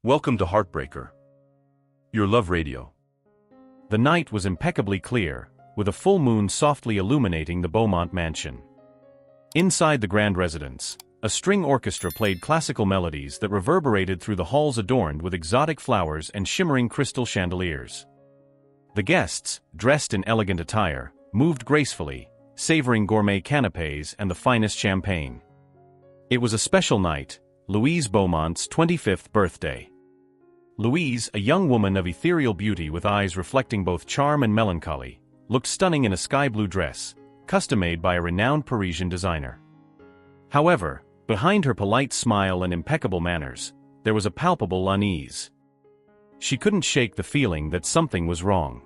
Welcome to Heartbreaker, your love radio. The night was impeccably clear, with a full moon softly illuminating the Beaumont mansion. Inside the grand residence, a string orchestra played classical melodies that reverberated through the halls adorned with exotic flowers and shimmering crystal chandeliers. The guests, dressed in elegant attire, moved gracefully, savoring gourmet canapés and the finest champagne. It was a special night, Louise Beaumont's 25th birthday. Louise, a young woman of ethereal beauty with eyes reflecting both charm and melancholy, looked stunning in a sky-blue dress, custom-made by a renowned Parisian designer. However, behind her polite smile and impeccable manners, there was a palpable unease. She couldn't shake the feeling that something was wrong.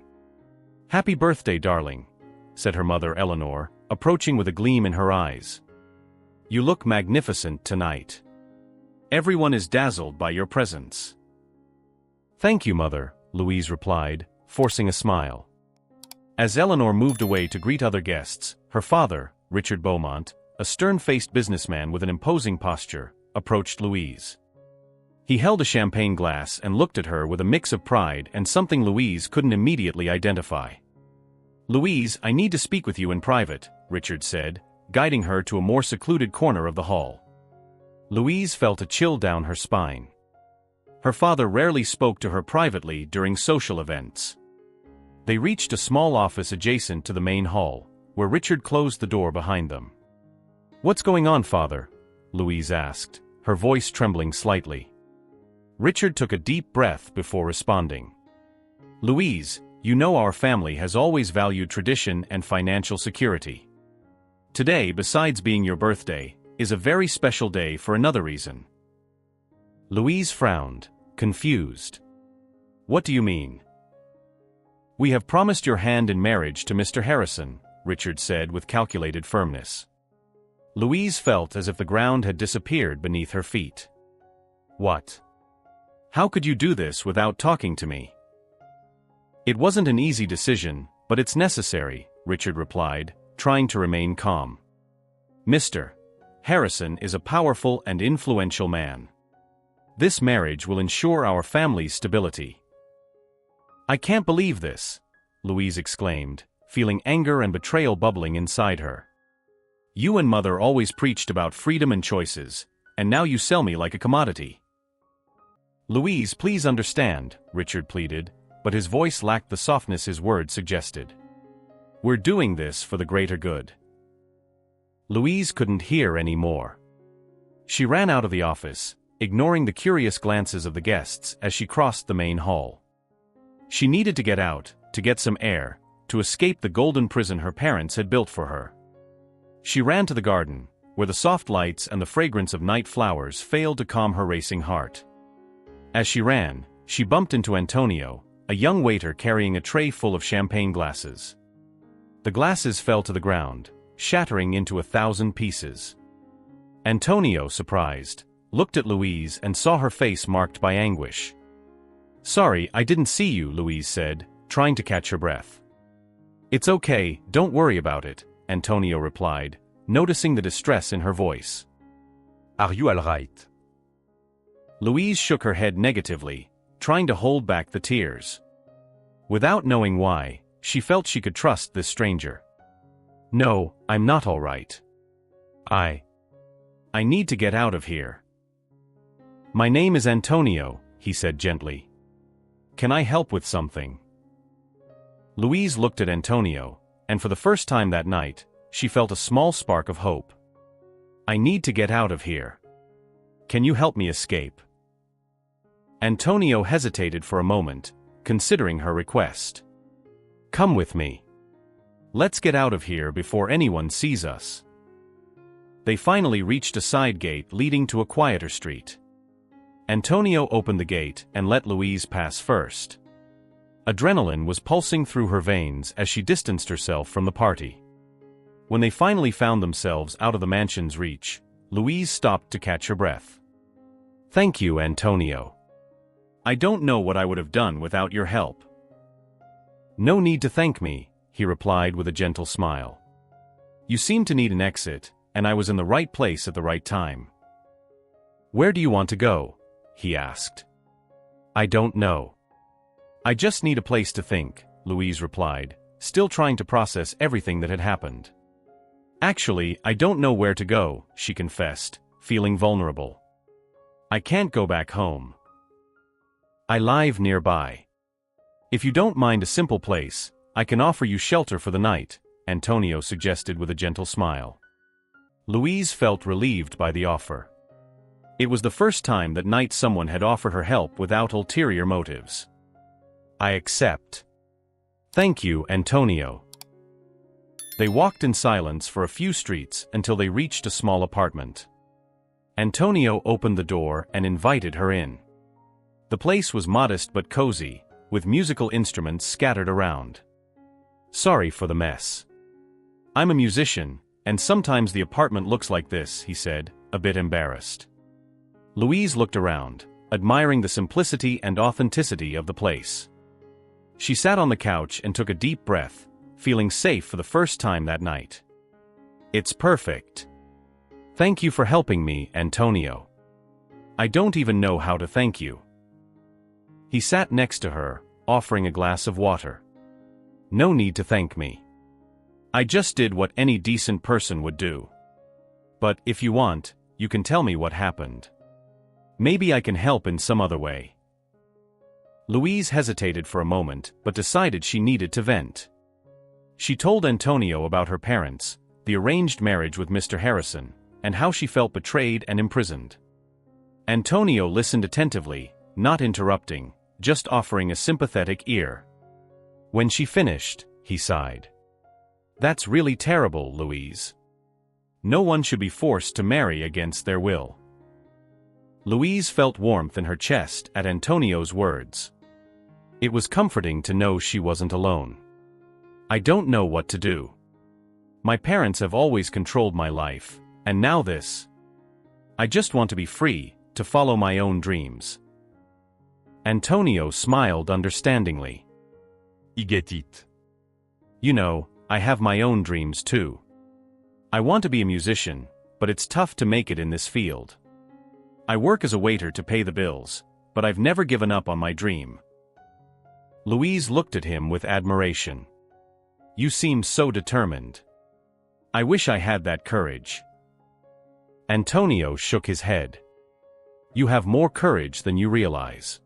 "Happy birthday, darling," said her mother Eleanor, approaching with a gleam in her eyes. "You look magnificent tonight. Everyone is dazzled by your presence." "Thank you, Mother," Louise replied, forcing a smile. As Eleanor moved away to greet other guests, her father, Richard Beaumont, a stern-faced businessman with an imposing posture, approached Louise. He held a champagne glass and looked at her with a mix of pride and something Louise couldn't immediately identify. "Louise, I need to speak with you in private," Richard said, guiding her to a more secluded corner of the hall. Louise felt a chill down her spine. Her father rarely spoke to her privately during social events. They reached a small office adjacent to the main hall, where Richard closed the door behind them. "What's going on, Father?" Louise asked, her voice trembling slightly. Richard took a deep breath before responding. "Louise, you know our family has always valued tradition and financial security. Today, besides being your birthday, is a very special day for another reason." Louise frowned, confused. "What do you mean?" "We have promised your hand in marriage to Mr. Harrison," Richard said with calculated firmness. Louise felt as if the ground had disappeared beneath her feet. "What? How could you do this without talking to me?" "It wasn't an easy decision, but it's necessary," Richard replied, trying to remain calm. "Mr. Harrison is a powerful and influential man. This marriage will ensure our family's stability." "I can't believe this," Louise exclaimed, feeling anger and betrayal bubbling inside her. "You and Mother always preached about freedom and choices, and now you sell me like a commodity." "Louise, please understand," Richard pleaded, but his voice lacked the softness his words suggested. "We're doing this for the greater good." Louise couldn't hear any more. She ran out of the office, ignoring the curious glances of the guests as she crossed the main hall. She needed to get out, to get some air, to escape the golden prison her parents had built for her. She ran to the garden, where the soft lights and the fragrance of night flowers failed to calm her racing heart. As she ran, she bumped into Antonio, a young waiter carrying a tray full of champagne glasses. The glasses fell to the ground, shattering into 1,000 pieces. Antonio, surprised, looked at Louise and saw her face marked by anguish. "Sorry, I didn't see you," Louise said, trying to catch her breath. "It's okay, don't worry about it," Antonio replied, noticing the distress in her voice. Are you all right? Louise shook her head negatively, trying to hold back the tears. Without knowing why, she felt she could trust this stranger. "No, I'm not all right. I need to get out of here." "My name is Antonio," he said gently. "Can I help with something?" Louise looked at Antonio, and for the first time that night, she felt a small spark of hope. "I need to get out of here. Can you help me escape?" Antonio hesitated for a moment, considering her request. "Come with me. Let's get out of here before anyone sees us." They finally reached a side gate leading to a quieter street. Antonio opened the gate and let Louise pass first. Adrenaline was pulsing through her veins as she distanced herself from the party. When they finally found themselves out of the mansion's reach, Louise stopped to catch her breath. "Thank you, Antonio. I don't know what I would have done without your help." "No need to thank me," he replied with a gentle smile. "You seem to need an exit, and I was in the right place at the right time." "Where do you want to go?" he asked. I don't know. I just need a place to think, Louise replied, still trying to process everything that had happened. Actually, I don't know where to go, she confessed, feeling vulnerable. I can't go back home. I live nearby. If you don't mind a simple place, I can offer you shelter for the night, Antonio suggested with a gentle smile. Louise felt relieved by the offer. It was the first time that night someone had offered her help without ulterior motives. I accept. Thank you, Antonio. They walked in silence for a few streets until they reached a small apartment. Antonio opened the door and invited her in. The place was modest but cozy, with musical instruments scattered around. Sorry for the mess. I'm a musician, and sometimes the apartment looks like this, he said, a bit embarrassed. Louise looked around, admiring the simplicity and authenticity of the place. She sat on the couch and took a deep breath, feeling safe for the first time that night. It's perfect. Thank you for helping me, Antonio. I don't even know how to thank you. He sat next to her, offering a glass of water. No need to thank me. I just did what any decent person would do. But if you want, you can tell me what happened. Maybe I can help in some other way. Louise hesitated for a moment, but decided she needed to vent. She told Antonio about her parents, the arranged marriage with Mr. Harrison, and how she felt betrayed and imprisoned. Antonio listened attentively, not interrupting, just offering a sympathetic ear. When she finished, he sighed. That's really terrible, Louise. No one should be forced to marry against their will. Louise felt warmth in her chest at Antonio's words. It was comforting to know she wasn't alone. I don't know what to do. My parents have always controlled my life, and now this. I just want to be free, to follow my own dreams. Antonio smiled understandingly. I get it. You know, I have my own dreams too. I want to be a musician, but it's tough to make it in this field. I work as a waiter to pay the bills, but I've never given up on my dream. Louise looked at him with admiration. You seem so determined. I wish I had that courage. Antonio shook his head. You have more courage than you realize.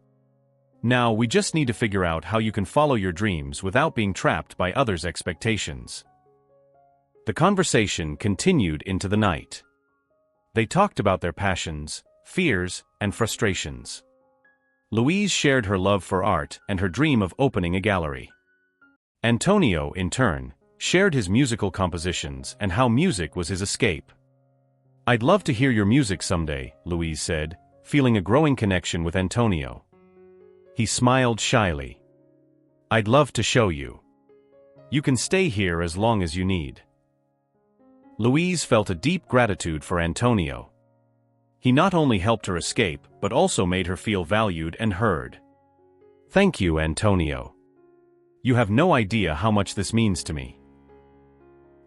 Now we just need to figure out how you can follow your dreams without being trapped by others' expectations. The conversation continued into the night. They talked about their passions, fears, and frustrations. Louise shared her love for art and her dream of opening a gallery. Antonio, in turn, shared his musical compositions and how music was his escape. I'd love to hear your music someday, Louise said, feeling a growing connection with Antonio. He smiled shyly. I'd love to show you. You can stay here as long as you need. Louise felt a deep gratitude for Antonio. He not only helped her escape, but also made her feel valued and heard. Thank you, Antonio. You have no idea how much this means to me.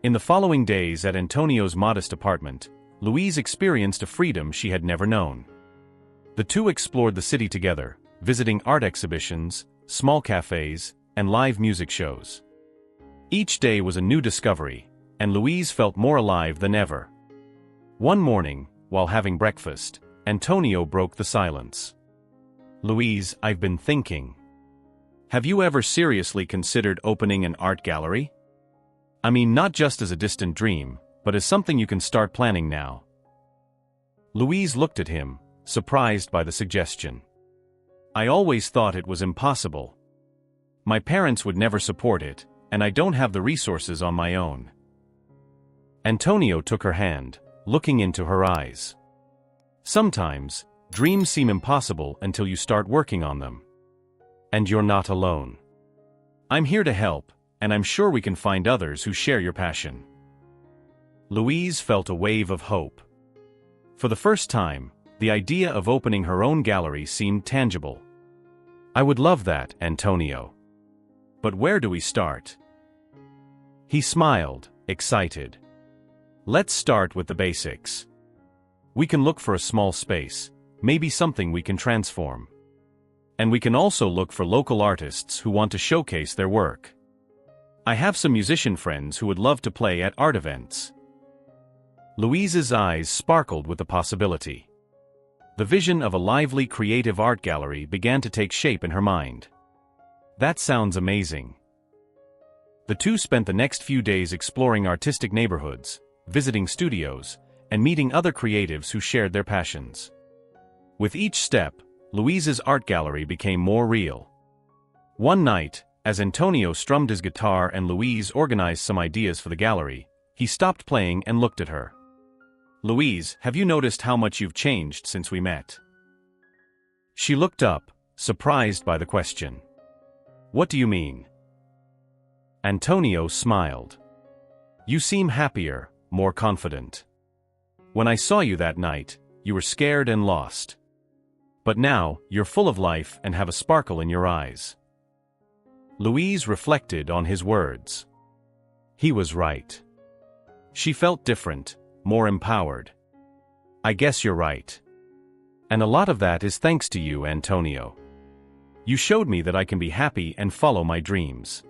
In the following days at Antonio's modest apartment, Louise experienced a freedom she had never known. The two explored the city together, visiting art exhibitions, small cafes, and live music shows. Each day was a new discovery, and Louise felt more alive than ever. One morning, while having breakfast, Antonio broke the silence. Louise, I've been thinking. Have you ever seriously considered opening an art gallery? I mean, not just as a distant dream, but as something you can start planning now. Louise looked at him, surprised by the suggestion. I always thought it was impossible. My parents would never support it, and I don't have the resources on my own. Antonio took her hand, looking into her eyes. Sometimes, dreams seem impossible until you start working on them. And you're not alone. I'm here to help, and I'm sure we can find others who share your passion. Louise felt a wave of hope. For the first time, the idea of opening her own gallery seemed tangible. I would love that, Antonio. But where do we start? He smiled, excited. Let's start with the basics. We can look for a small space, maybe something we can transform. And we can also look for local artists who want to showcase their work. I have some musician friends who would love to play at art events. Louise's eyes sparkled with the possibility. The vision of a lively, creative art gallery began to take shape in her mind. That sounds amazing. The two spent the next few days exploring artistic neighborhoods, visiting studios, and meeting other creatives who shared their passions. With each step, Louise's art gallery became more real. One night, as Antonio strummed his guitar and Louise organized some ideas for the gallery, he stopped playing and looked at her. "Louise, have you noticed how much you've changed since we met?" She looked up, surprised by the question. "What do you mean?" Antonio smiled. "You seem happier, more confident. When I saw you that night, you were scared and lost. But now, you're full of life and have a sparkle in your eyes." Louise reflected on his words. He was right. She felt different, more empowered. "I guess you're right. And a lot of that is thanks to you, Antonio. You showed me that I can be happy and follow my dreams."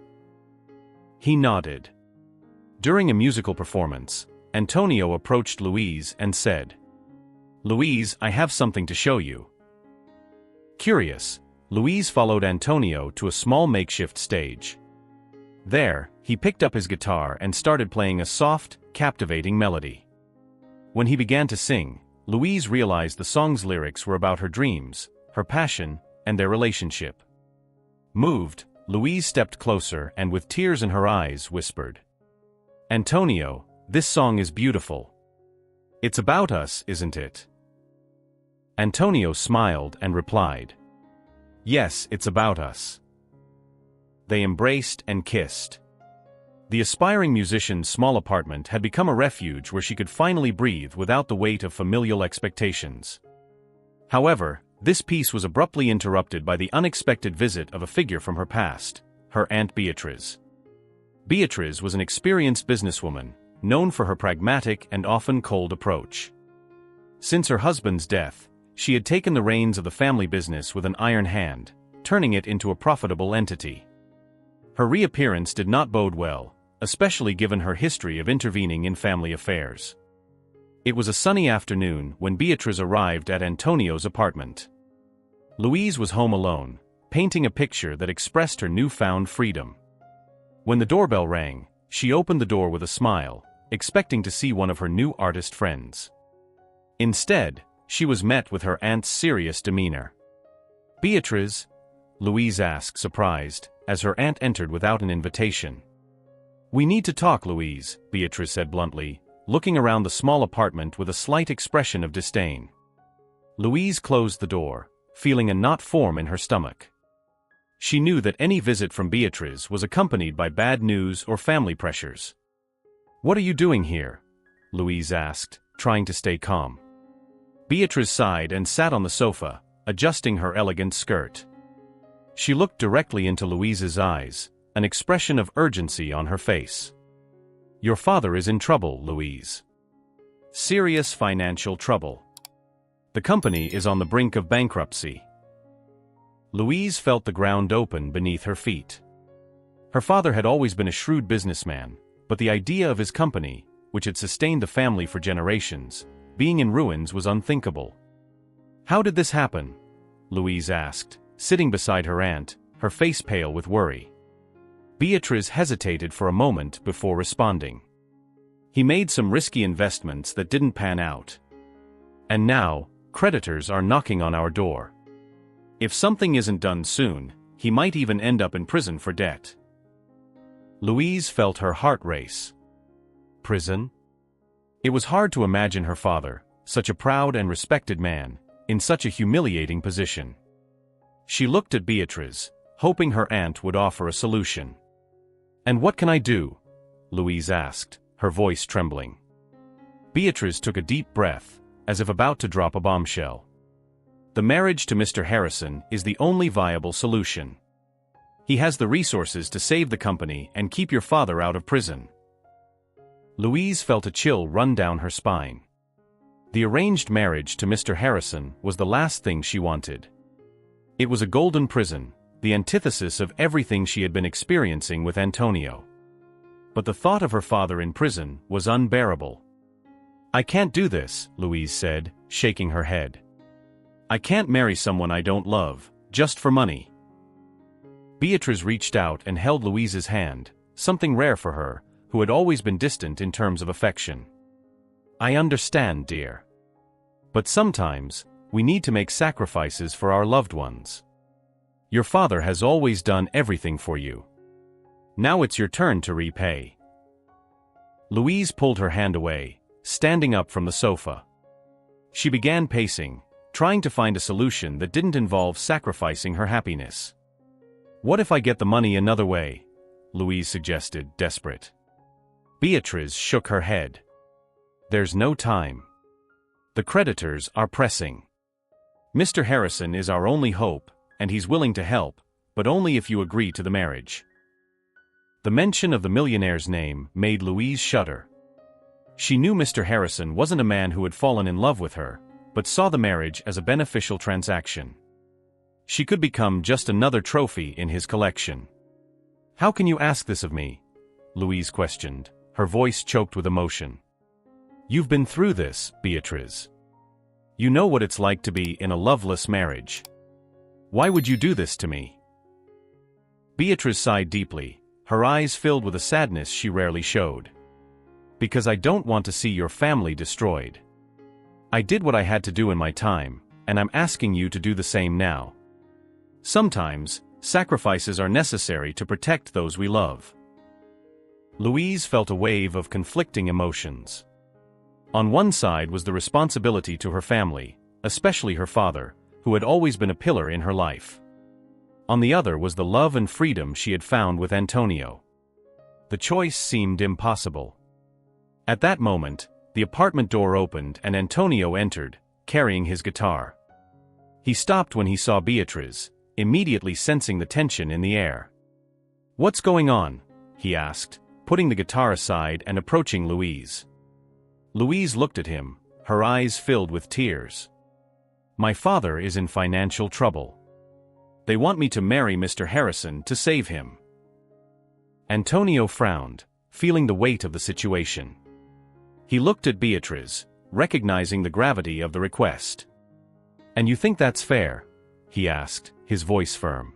He nodded. During a musical performance, Antonio approached Louise and said, "Louise, I have something to show you." Curious, Louise followed Antonio to a small makeshift stage. There, he picked up his guitar and started playing a soft, captivating melody. When he began to sing, Louise realized the song's lyrics were about her dreams, her passion, and their relationship. Moved, Louise stepped closer and with tears in her eyes whispered, "Antonio, this song is beautiful. It's about us, isn't it?" Antonio smiled and replied, "Yes, it's about us." They embraced and kissed. The aspiring musician's small apartment had become a refuge where she could finally breathe without the weight of familial expectations. However, this peace was abruptly interrupted by the unexpected visit of a figure from her past, her Aunt Beatrice. Beatrice was an experienced businesswoman, known for her pragmatic and often cold approach. Since her husband's death, she had taken the reins of the family business with an iron hand, turning it into a profitable entity. Her reappearance did not bode well, especially given her history of intervening in family affairs. It was a sunny afternoon when Beatrice arrived at Antonio's apartment. Louise was home alone, painting a picture that expressed her newfound freedom. When the doorbell rang, she opened the door with a smile, expecting to see one of her new artist friends. Instead, she was met with her aunt's serious demeanor. "Beatrice?" Louise asked, surprised, as her aunt entered without an invitation. "We need to talk, Louise," Beatrice said bluntly, looking around the small apartment with a slight expression of disdain. Louise closed the door, feeling a knot form in her stomach. She knew that any visit from Beatrice was accompanied by bad news or family pressures. "What are you doing here?" Louise asked, trying to stay calm. Beatrice sighed and sat on the sofa, adjusting her elegant skirt. She looked directly into Louise's eyes, an expression of urgency on her face. "Your father is in trouble, Louise. Serious financial trouble. The company is on the brink of bankruptcy." Louise felt the ground open beneath her feet. Her father had always been a shrewd businessman, but the idea of his company, which had sustained the family for generations, being in ruins was unthinkable. "How did this happen?" Louise asked, sitting beside her aunt, her face pale with worry. Beatrice hesitated for a moment before responding. "He made some risky investments that didn't pan out. And now, creditors are knocking on our door. If something isn't done soon, he might even end up in prison for debt." Louise felt her heart race. Prison? It was hard to imagine her father, such a proud and respected man, in such a humiliating position. She looked at Beatrice, hoping her aunt would offer a solution. "And what can I do?" Louise asked, her voice trembling. Beatrice took a deep breath, as if about to drop a bombshell. "The marriage to Mr. Harrison is the only viable solution. He has the resources to save the company and keep your father out of prison." Louise felt a chill run down her spine. The arranged marriage to Mr. Harrison was the last thing she wanted. It was a golden prison, the antithesis of everything she had been experiencing with Antonio. But the thought of her father in prison was unbearable. "I can't do this," Louise said, shaking her head. "I can't marry someone I don't love, just for money." Beatrice reached out and held Louise's hand, something rare for her, who had always been distant in terms of affection. "I understand, dear. But sometimes, we need to make sacrifices for our loved ones. Your father has always done everything for you. Now it's your turn to repay." Louise pulled her hand away, standing up from the sofa. She began pacing, trying to find a solution that didn't involve sacrificing her happiness. "What if I get the money another way?" Louise suggested, desperate. Beatrice shook her head. "There's no time. The creditors are pressing. Mr. Harrison is our only hope, and he's willing to help, but only if you agree to the marriage." The mention of the millionaire's name made Louise shudder. She knew Mr. Harrison wasn't a man who had fallen in love with her, but saw the marriage as a beneficial transaction. She could become just another trophy in his collection. "How can you ask this of me?" Louise questioned, her voice choked with emotion. "You've been through this, Beatrice. You know what it's like to be in a loveless marriage. Why would you do this to me?" Beatrice sighed deeply, her eyes filled with a sadness she rarely showed. "Because I don't want to see your family destroyed. I did what I had to do in my time, and I'm asking you to do the same now. Sometimes, sacrifices are necessary to protect those we love." Louise felt a wave of conflicting emotions. On one side was the responsibility to her family, especially her father, who had always been a pillar in her life. On the other was the love and freedom she had found with Antonio. The choice seemed impossible. At that moment, the apartment door opened and Antonio entered, carrying his guitar. He stopped when he saw Beatrice, immediately sensing the tension in the air. "What's going on?" he asked, putting the guitar aside and approaching Louise. Louise looked at him, her eyes filled with tears. "My father is in financial trouble. They want me to marry Mr. Harrison to save him." Antonio frowned, feeling the weight of the situation. He looked at Beatrice, recognizing the gravity of the request. "And you think that's fair?" he asked, his voice firm.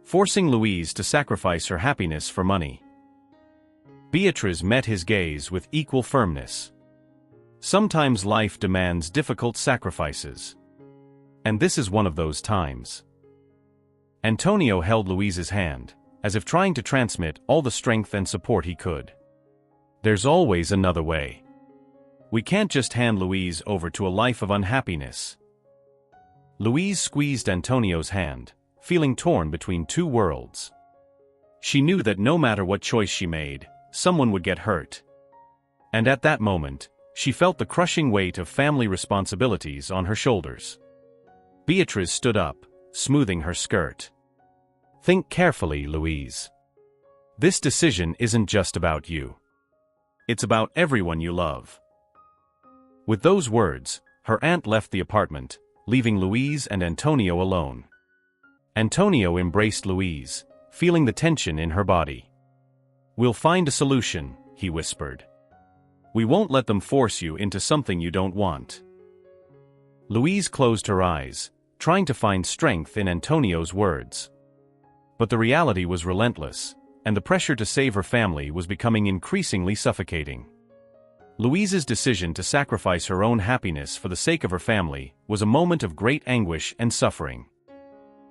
"Forcing Louise to sacrifice her happiness for money?" Beatrice met his gaze with equal firmness. "Sometimes life demands difficult sacrifices. And this is one of those times." Antonio held Louise's hand, as if trying to transmit all the strength and support he could. "There's always another way. We can't just hand Louise over to a life of unhappiness." Louise squeezed Antonio's hand, feeling torn between two worlds. She knew that no matter what choice she made, someone would get hurt. And at that moment, she felt the crushing weight of family responsibilities on her shoulders. Beatrice stood up, smoothing her skirt. "Think carefully, Louise. This decision isn't just about you. It's about everyone you love." With those words, her aunt left the apartment, leaving Louise and Antonio alone. Antonio embraced Louise, feeling the tension in her body. "We'll find a solution," he whispered. "We won't let them force you into something you don't want." Louise closed her eyes, trying to find strength in Antonio's words. But the reality was relentless, and the pressure to save her family was becoming increasingly suffocating. Louise's decision to sacrifice her own happiness for the sake of her family was a moment of great anguish and suffering.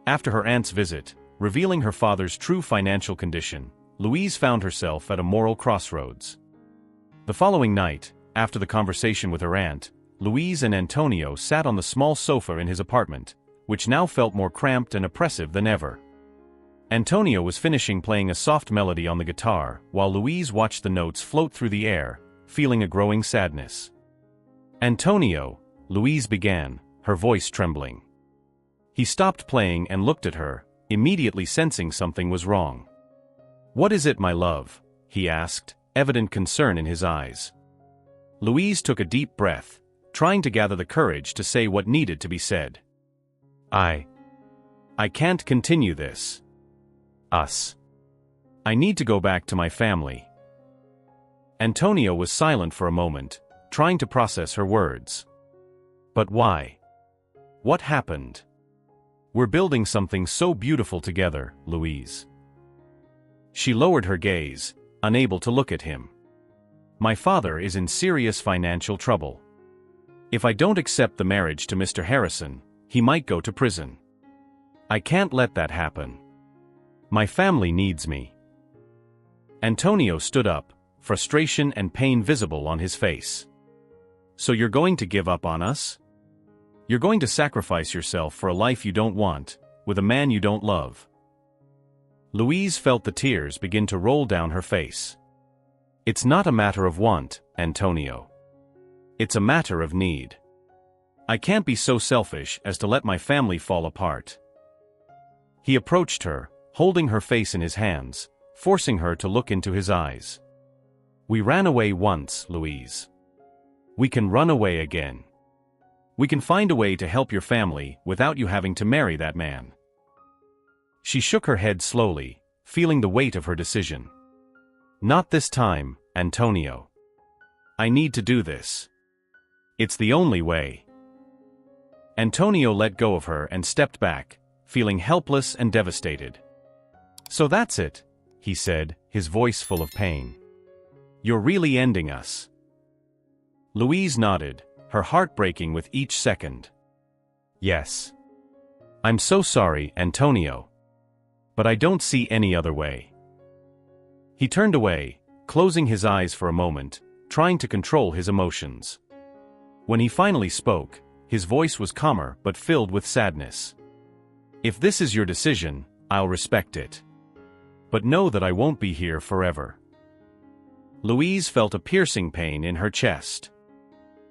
After her aunt's visit, revealing her father's true financial condition, Louise found herself at a moral crossroads. The following night, after the conversation with her aunt, Louise and Antonio sat on the small sofa in his apartment, which now felt more cramped and oppressive than ever. Antonio was finishing playing a soft melody on the guitar, while Louise watched the notes float through the air, feeling a growing sadness. "Antonio," Louise began, her voice trembling. He stopped playing and looked at her, immediately sensing something was wrong. "What is it, my love?" he asked, evident concern in his eyes. Louise took a deep breath, trying to gather the courage to say what needed to be said. I can't continue this. Us. I need to go back to my family. Antonio was silent for a moment, trying to process her words. But why? What happened? We're building something so beautiful together, Louise. She lowered her gaze, unable to look at him. My father is in serious financial trouble. If I don't accept the marriage to Mr. Harrison, he might go to prison. I can't let that happen. My family needs me. Antonio stood up, frustration and pain visible on his face. So you're going to give up on us? You're going to sacrifice yourself for a life you don't want, with a man you don't love. Louise felt the tears begin to roll down her face. It's not a matter of want, Antonio. It's a matter of need. I can't be so selfish as to let my family fall apart. He approached her, holding her face in his hands, forcing her to look into his eyes. We ran away once, Louise. We can run away again. We can find a way to help your family without you having to marry that man. She shook her head slowly, feeling the weight of her decision. Not this time, Antonio. I need to do this. It's the only way. Antonio let go of her and stepped back, feeling helpless and devastated. So that's it, he said, his voice full of pain. You're really ending us. Louise nodded, her heart breaking with each second. Yes. I'm so sorry, Antonio. But I don't see any other way. He turned away, closing his eyes for a moment, trying to control his emotions. When he finally spoke, his voice was calmer but filled with sadness. If this is your decision, I'll respect it. But know that I won't be here forever. Louise felt a piercing pain in her chest.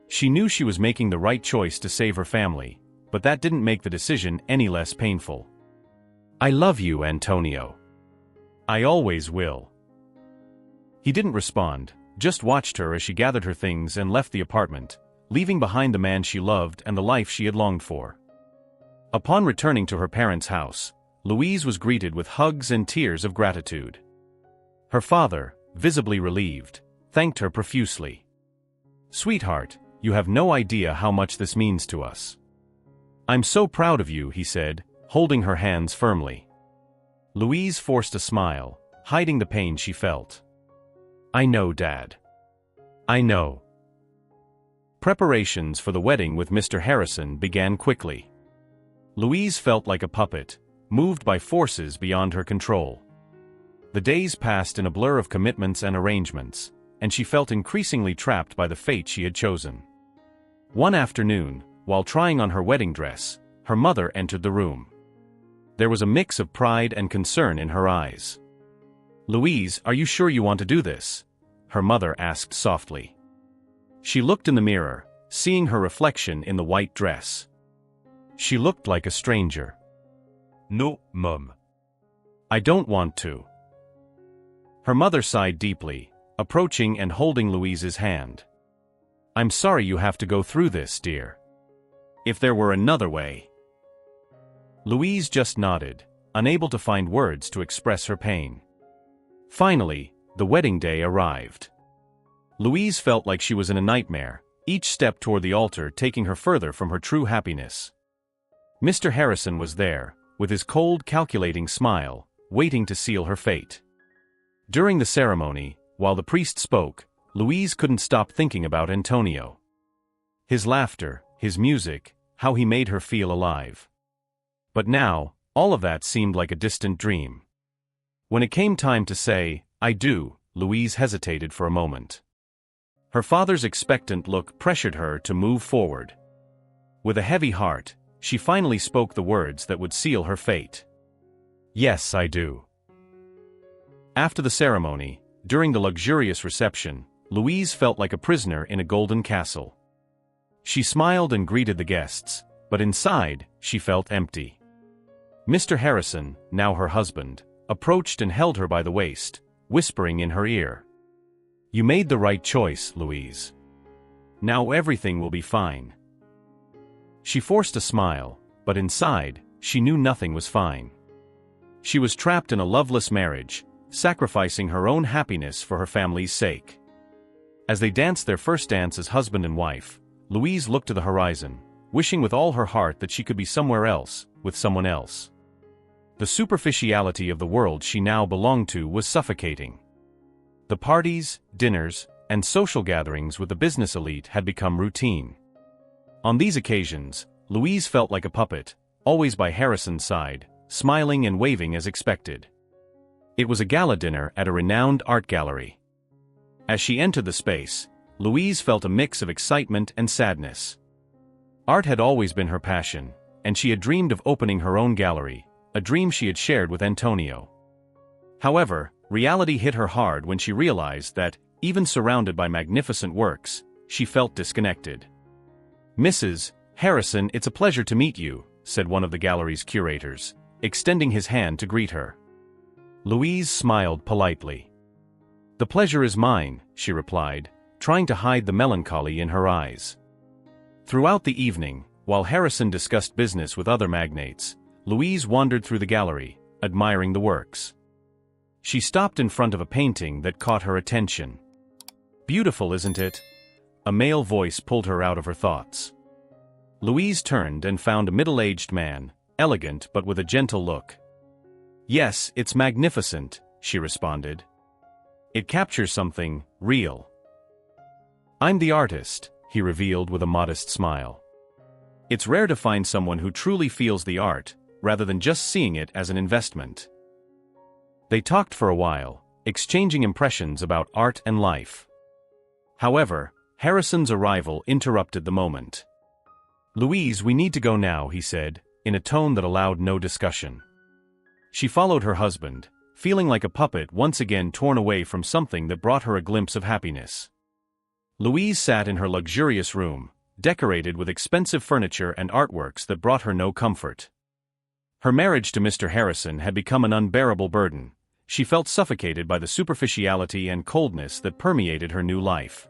She knew she was making the right choice to save her family, but that didn't make the decision any less painful. I love you, Antonio. I always will. He didn't respond, just watched her as she gathered her things and left the apartment, leaving behind the man she loved and the life she had longed for. Upon returning to her parents' house, Louise was greeted with hugs and tears of gratitude. Her father, visibly relieved, thanked her profusely. Sweetheart, you have no idea how much this means to us. I'm so proud of you, he said, holding her hands firmly. Louise forced a smile, hiding the pain she felt. I know, Dad. I know. Preparations for the wedding with Mr. Harrison began quickly. Louise felt like a puppet, moved by forces beyond her control. The days passed in a blur of commitments and arrangements, and she felt increasingly trapped by the fate she had chosen. One afternoon, while trying on her wedding dress, her mother entered the room. There was a mix of pride and concern in her eyes. Louise, are you sure you want to do this? Her mother asked softly. She looked in the mirror, seeing her reflection in the white dress. She looked like a stranger. No, Mom. I don't want to. Her mother sighed deeply, approaching and holding Louise's hand. I'm sorry you have to go through this, dear. If there were another way. Louise just nodded, unable to find words to express her pain. Finally, the wedding day arrived. Louise felt like she was in a nightmare, each step toward the altar taking her further from her true happiness. Mr. Harrison was there, with his cold, calculating smile, waiting to seal her fate. During the ceremony, while the priest spoke, Louise couldn't stop thinking about Antonio. His laughter, his music, how he made her feel alive. But now, all of that seemed like a distant dream. When it came time to say, I do, Louise hesitated for a moment. Her father's expectant look pressured her to move forward. With a heavy heart, she finally spoke the words that would seal her fate. Yes, I do. After the ceremony, during the luxurious reception, Louise felt like a prisoner in a golden castle. She smiled and greeted the guests, but inside, she felt empty. Mr. Harrison, now her husband, approached and held her by the waist, whispering in her ear. You made the right choice, Louise. Now everything will be fine. She forced a smile, but inside, she knew nothing was fine. She was trapped in a loveless marriage, sacrificing her own happiness for her family's sake. As they danced their first dance as husband and wife, Louise looked to the horizon, wishing with all her heart that she could be somewhere else, with someone else. The superficiality of the world she now belonged to was suffocating. The parties, dinners, and social gatherings with the business elite had become routine. On these occasions, Louise felt like a puppet, always by Harrison's side, smiling and waving as expected. It was a gala dinner at a renowned art gallery. As she entered the space, Louise felt a mix of excitement and sadness. Art had always been her passion, and she had dreamed of opening her own gallery, a dream she had shared with Antonio. However, reality hit her hard when she realized that, even surrounded by magnificent works, she felt disconnected. "Mrs. Harrison, it's a pleasure to meet you," said one of the gallery's curators, extending his hand to greet her. Louise smiled politely. "The pleasure is mine," she replied, trying to hide the melancholy in her eyes. Throughout the evening, while Harrison discussed business with other magnates, Louise wandered through the gallery, admiring the works. She stopped in front of a painting that caught her attention. "Beautiful, isn't it?" A male voice pulled her out of her thoughts. Louise turned and found a middle-aged man, elegant but with a gentle look. "Yes, it's magnificent," she responded. "It captures something real." "I'm the artist," he revealed with a modest smile. "It's rare to find someone who truly feels the art, rather than just seeing it as an investment." They talked for a while, exchanging impressions about art and life. However, Harrison's arrival interrupted the moment. "Louise, we need to go now," he said, in a tone that allowed no discussion. She followed her husband, feeling like a puppet once again torn away from something that brought her a glimpse of happiness. Louise sat in her luxurious room, decorated with expensive furniture and artworks that brought her no comfort. Her marriage to Mr. Harrison had become an unbearable burden. She felt suffocated by the superficiality and coldness that permeated her new life.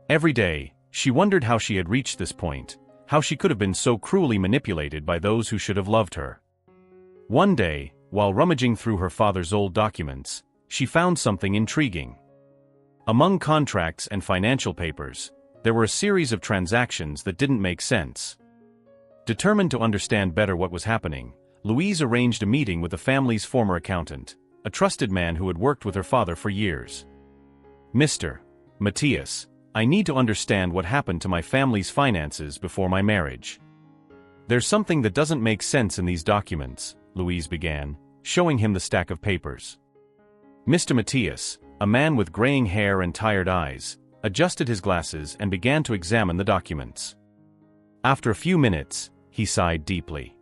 Every day, she wondered how she had reached this point, how she could have been so cruelly manipulated by those who should have loved her. One day, while rummaging through her father's old documents, she found something intriguing. Among contracts and financial papers, there were a series of transactions that didn't make sense. Determined to understand better what was happening, Louise arranged a meeting with the family's former accountant, a trusted man who had worked with her father for years. "Mr. Matthias, I need to understand what happened to my family's finances before my marriage. There's something that doesn't make sense in these documents," Louise began, showing him the stack of papers. Mr. Matthias, a man with graying hair and tired eyes, adjusted his glasses and began to examine the documents. After a few minutes, he sighed deeply.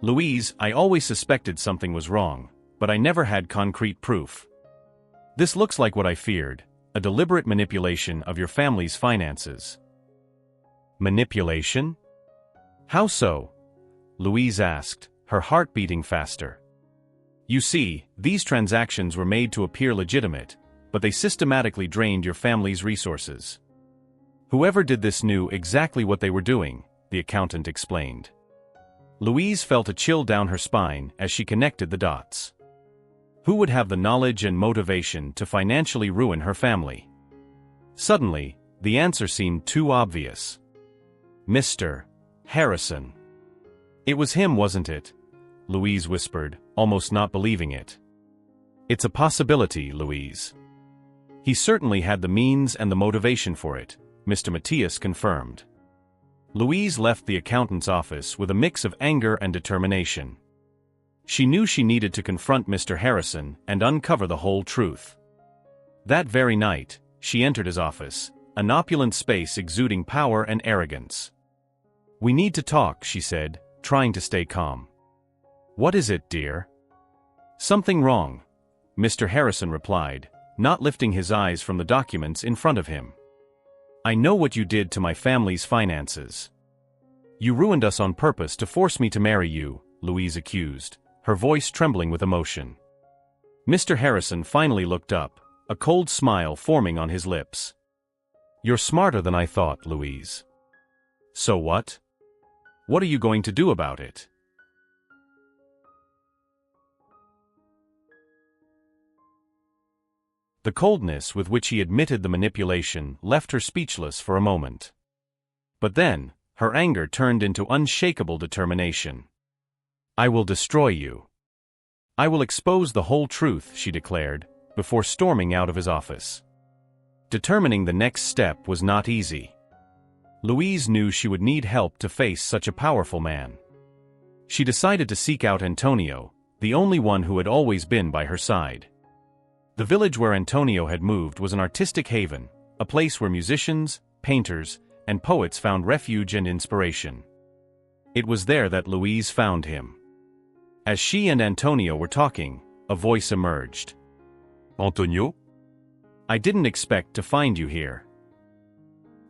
"Louise, I always suspected something was wrong, but I never had concrete proof. This looks like what I feared, a deliberate manipulation of your family's finances." "Manipulation? How so?" Louise asked, her heart beating faster. "You see, these transactions were made to appear legitimate, but they systematically drained your family's resources. Whoever did this knew exactly what they were doing," the accountant explained. Louise felt a chill down her spine as she connected the dots. Who would have the knowledge and motivation to financially ruin her family? Suddenly, the answer seemed too obvious. Mr. Harrison. "It was him, wasn't it?" Louise whispered, almost not believing it. "It's a possibility, Louise. He certainly had the means and the motivation for it," Mr. Matthias confirmed. Louise left the accountant's office with a mix of anger and determination. She knew she needed to confront Mr. Harrison and uncover the whole truth. That very night, she entered his office, an opulent space exuding power and arrogance. "We need to talk," she said, trying to stay calm. "What is it, dear?" "Something wrong," Mr. Harrison replied, not lifting his eyes from the documents in front of him. "I know what you did to my family's finances. You ruined us on purpose to force me to marry you," Louise accused, her voice trembling with emotion. Mr. Harrison finally looked up, a cold smile forming on his lips. "You're smarter than I thought, Louise." "So what? What are you going to do about it?" The coldness with which he admitted the manipulation left her speechless for a moment. But then, her anger turned into unshakable determination. "I will destroy you. I will expose the whole truth," she declared, before storming out of his office. Determining the next step was not easy. Louise knew she would need help to face such a powerful man. She decided to seek out Antonio, the only one who had always been by her side. The village where Antonio had moved was an artistic haven, a place where musicians, painters, and poets found refuge and inspiration. It was there that Louise found him. As she and Antonio were talking, a voice emerged. Antonio? "I didn't expect to find you here."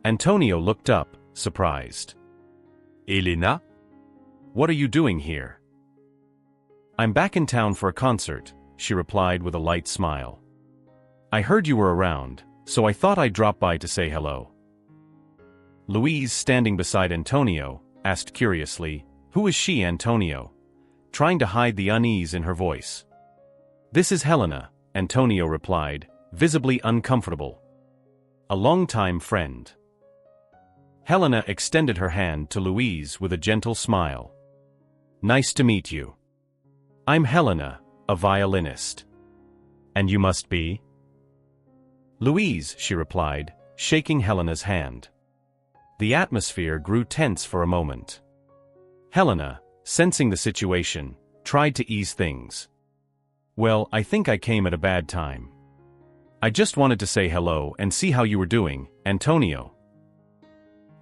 Antonio looked up, surprised. Elena? "What are you doing here?" "I'm back in town for a concert," she replied with a light smile. "I heard you were around, so I thought I'd drop by to say hello." Louise, standing beside Antonio, asked curiously, "Who is she, Antonio?" trying to hide the unease in her voice. "This is Helena," Antonio replied, visibly uncomfortable. "A long-time friend." Helena extended her hand to Louise with a gentle smile. "Nice to meet you. I'm Helena, a violinist." "And you must be?" "Louise," she replied, shaking Helena's hand. The atmosphere grew tense for a moment. Helena, sensing the situation, tried to ease things. "Well, I think I came at a bad time. I just wanted to say hello and see how you were doing, Antonio."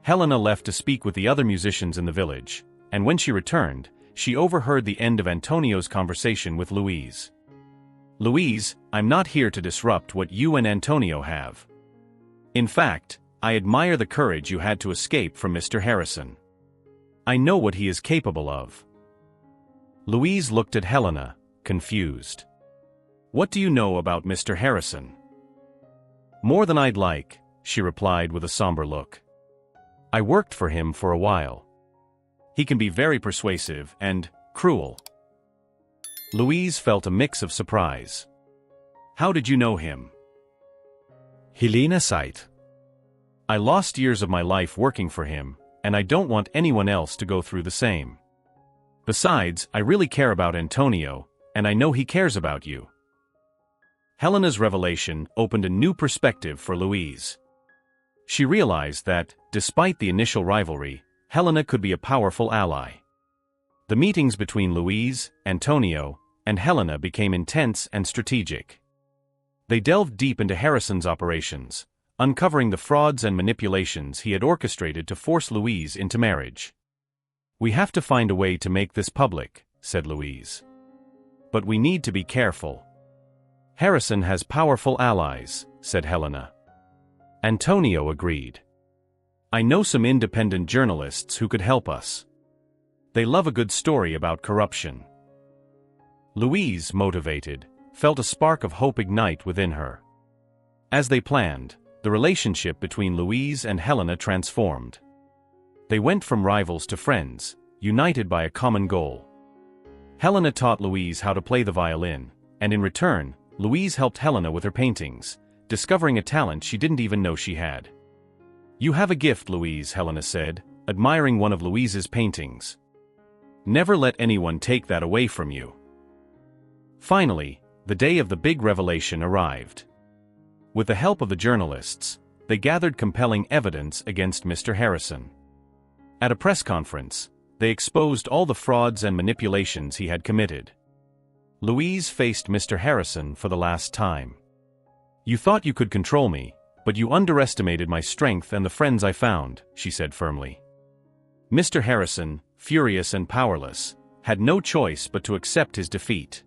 Helena left to speak with the other musicians in the village, and when she returned, she overheard the end of Antonio's conversation with Louise. "Louise, I'm not here to disrupt what you and Antonio have. In fact, I admire the courage you had to escape from Mr. Harrison. I know what he is capable of." Louise looked at Helena, confused. "What do you know about Mr. Harrison?" "More than I'd like," she replied with a somber look. "I worked for him for a while. He can be very persuasive and cruel." Louise felt a mix of surprise. "How did you know him?" Helena sighed. "I lost years of my life working for him, and I don't want anyone else to go through the same. Besides, I really care about Antonio, and I know he cares about you." Helena's revelation opened a new perspective for Louise. She realized that, despite the initial rivalry, Helena could be a powerful ally. The meetings between Louise, Antonio, and Helena became intense and strategic. They delved deep into Harrison's operations, uncovering the frauds and manipulations he had orchestrated to force Louise into marriage. "We have to find a way to make this public," said Louise. "But we need to be careful." "Harrison has powerful allies," said Helena. Antonio agreed. "I know some independent journalists who could help us. They love a good story about corruption." Louise, motivated, felt a spark of hope ignite within her. As they planned, the relationship between Louise and Helena transformed. They went from rivals to friends, united by a common goal. Helena taught Louise how to play the violin, and in return, Louise helped Helena with her paintings, discovering a talent she didn't even know she had. "You have a gift, Louise," Helena said, admiring one of Louise's paintings. "Never let anyone take that away from you." Finally, the day of the big revelation arrived. With the help of the journalists, they gathered compelling evidence against Mr. Harrison. At a press conference, they exposed all the frauds and manipulations he had committed. Louise faced Mr. Harrison for the last time. "You thought you could control me, but you underestimated my strength and the friends I found," she said firmly. Mr. Harrison, furious and powerless, had no choice but to accept his defeat.